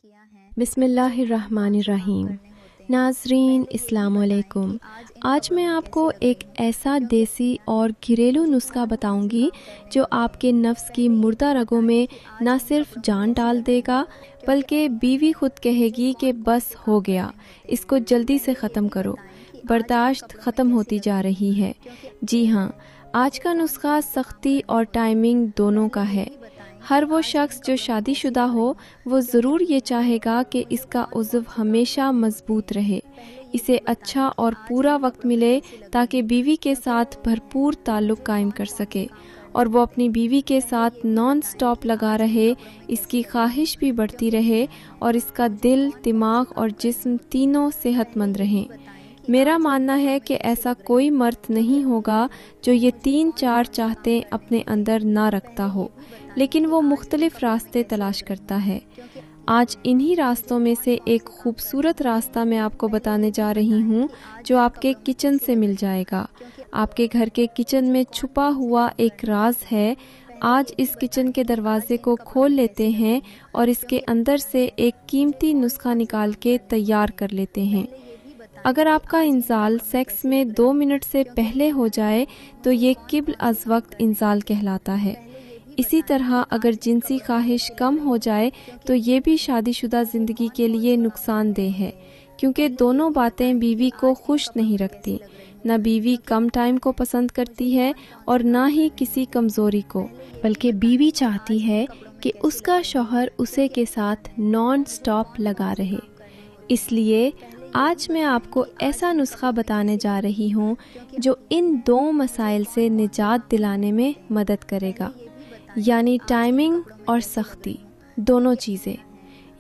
بسم اللہ الرحمن الرحیم۔ ناظرین السلام علیکم۔ آج میں آپ کو ایک ایسا دیسی اور گھریلو نسخہ بتاؤں گی جو آپ کے نفس کی مردہ رگوں میں نہ صرف جان ڈال دے گا بلکہ بیوی خود کہے گی کہ بس ہو گیا، اس کو جلدی سے ختم کرو، برداشت ختم ہوتی جا رہی ہے۔ جی ہاں، آج کا نسخہ سختی اور ٹائمنگ دونوں کا ہے۔ ہر وہ شخص جو شادی شدہ ہو وہ ضرور یہ چاہے گا کہ اس کا عضو ہمیشہ مضبوط رہے، اسے اچھا اور پورا وقت ملے تاکہ بیوی کے ساتھ بھرپور تعلق قائم کر سکے، اور وہ اپنی بیوی کے ساتھ نان سٹاپ لگا رہے، اس کی خواہش بھی بڑھتی رہے اور اس کا دل، دماغ اور جسم تینوں صحت مند رہیں۔ میرا ماننا ہے کہ ایسا کوئی مرد نہیں ہوگا جو یہ 3-4 چاہتیں اپنے اندر نہ رکھتا ہو، لیکن وہ مختلف راستے تلاش کرتا ہے۔ آج انہی راستوں میں سے ایک خوبصورت راستہ میں آپ کو بتانے جا رہی ہوں جو آپ کے کچن سے مل جائے گا۔ آپ کے گھر کے کچن میں چھپا ہوا ایک راز ہے۔ آج اس کچن کے دروازے کو کھول لیتے ہیں اور اس کے اندر سے ایک قیمتی نسخہ نکال کے تیار کر لیتے ہیں۔ اگر آپ کا انزال سیکس میں 2 منٹ سے پہلے ہو جائے تو یہ قبل از وقت انزال کہلاتا ہے۔ اسی طرح اگر جنسی خواہش کم ہو جائے تو یہ بھی شادی شدہ زندگی کے لیے نقصان دہ ہے، کیونکہ دونوں باتیں بیوی کو خوش نہیں رکھتی۔ نہ بیوی کم ٹائم کو پسند کرتی ہے اور نہ ہی کسی کمزوری کو، بلکہ بیوی چاہتی ہے کہ اس کا شوہر اسے کے ساتھ نان سٹاپ لگا رہے۔ اس لیے آج میں آپ کو ایسا نسخہ بتانے جا رہی ہوں جو ان 2 مسائل سے نجات دلانے میں مدد کرے گا، یعنی ٹائمنگ اور سختی، دونوں چیزیں۔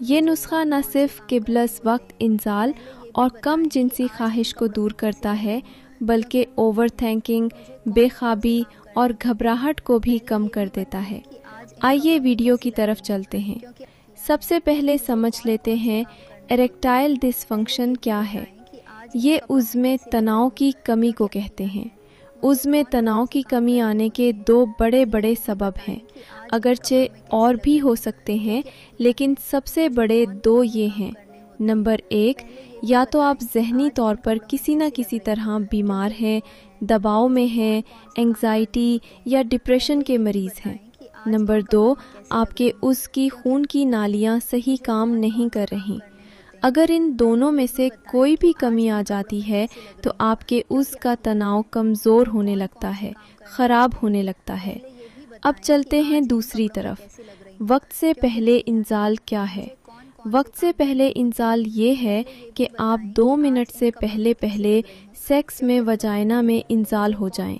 یہ نسخہ نہ صرف قبل از وقت انزال اور کم جنسی خواہش کو دور کرتا ہے بلکہ اوور تھنکنگ، بے خوابی اور گھبراہٹ کو بھی کم کر دیتا ہے۔ آئیے ویڈیو کی طرف چلتے ہیں۔ سب سے پہلے سمجھ لیتے ہیں اریکٹائل ڈس فنکشن کیا ہے۔ یہ عضو میں تناؤ کی کمی کو کہتے ہیں۔ عضو میں تناؤ کی کمی آنے کے 2 بڑے سبب ہیں، اگرچہ اور بھی ہو سکتے ہیں لیکن سب سے بڑے 2 یہ ہیں۔ نمبر 1، یا تو آپ ذہنی طور پر کسی نہ کسی طرح بیمار ہیں، دباؤ میں ہیں، اینگزائٹی یا ڈپریشن کے مریض ہیں۔ نمبر 2، آپ کے عضو کی خون کی نالیاں صحیح کام نہیں کر رہی۔ اگر ان دونوں میں سے کوئی بھی کمی آ جاتی ہے تو آپ کے عضو کا تناؤ کمزور ہونے لگتا ہے، خراب ہونے لگتا ہے۔ اب چلتے ہیں دوسری طرف۔ وقت سے پہلے انزال کیا ہے؟ وقت سے پہلے انزال یہ ہے کہ آپ 2 منٹ سے پہلے سیکس میں وجائنا میں انزال ہو جائیں۔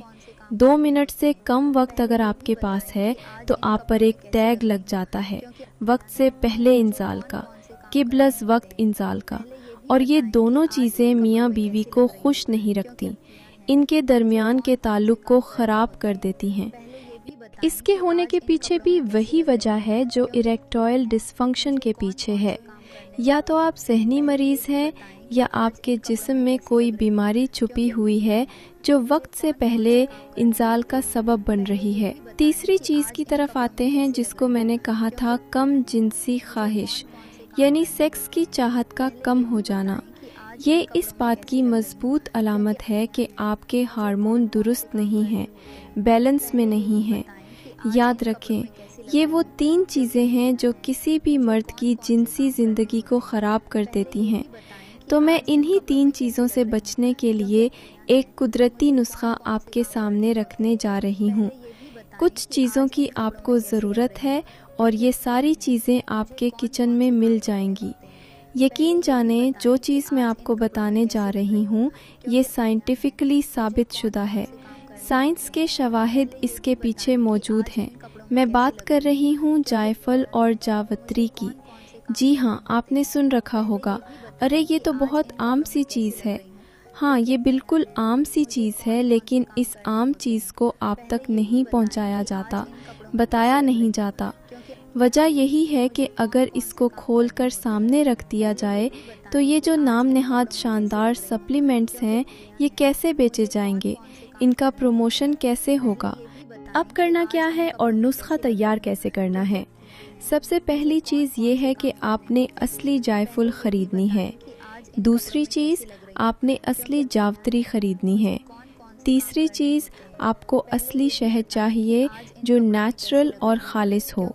2 منٹ سے کم وقت اگر آپ کے پاس ہے تو آپ پر ایک ٹیگ لگ جاتا ہے وقت سے پہلے انزال کا، قبل از وقت انزال کا، اور یہ دونوں چیزیں میاں بیوی کو خوش نہیں رکھتی، ان کے درمیان کے تعلق کو خراب کر دیتی ہیں۔ اس کے ہونے کے پیچھے بھی وہی وجہ ہے جو اریکٹائل ڈس فنکشن کے پیچھے ہے۔ یا تو آپ ذہنی مریض ہیں یا آپ کے جسم میں کوئی بیماری چھپی ہوئی ہے جو وقت سے پہلے انزال کا سبب بن رہی ہے۔ تیسری چیز کی طرف آتے ہیں جس کو میں نے کہا تھا کم جنسی خواہش، یعنی سیکس کی چاہت کا کم ہو جانا۔ یہ اس بات کی مضبوط علامت ہے کہ آپ کے ہارمون درست نہیں ہیں، بیلنس میں نہیں ہیں۔ یاد رکھیں، یہ وہ 3 چیزیں ہیں جو کسی بھی مرد کی جنسی زندگی کو خراب کر دیتی ہیں۔ تو میں انہی 3 چیزوں سے بچنے کے لیے ایک قدرتی نسخہ آپ کے سامنے رکھنے جا رہی ہوں۔ کچھ چیزوں کی آپ کو ضرورت ہے اور یہ ساری چیزیں آپ کے کچن میں مل جائیں گی۔ یقین جانیں، جو چیز میں آپ کو بتانے جا رہی ہوں یہ سائنٹیفکلی ثابت شدہ ہے۔ سائنس کے شواہد اس کے پیچھے موجود ہیں۔ میں بات کر رہی ہوں جائفل اور جاوتری کی۔ جی ہاں، آپ نے سن رکھا ہوگا، ارے یہ تو بہت عام سی چیز ہے۔ ہاں، یہ بالکل عام سی چیز ہے، لیکن اس عام چیز کو آپ تک نہیں پہنچایا جاتا، بتایا نہیں جاتا۔ وجہ یہی ہے کہ اگر اس کو کھول کر سامنے رکھ دیا جائے تو یہ جو نام نہاد شاندار سپلیمنٹس ہیں یہ کیسے بیچے جائیں گے، ان کا پروموشن کیسے ہوگا؟ اب کرنا کیا ہے اور نسخہ تیار کیسے کرنا ہے؟ سب سے پہلی چیز یہ ہے کہ آپ نے اصلی جائے فل خریدنی ہے۔ دوسری چیز، آپ نے اصلی جاوتری خریدنی ہے۔ تیسری چیز، آپ کو اصلی شہد چاہیے جو نیچرل اور خالص ہو۔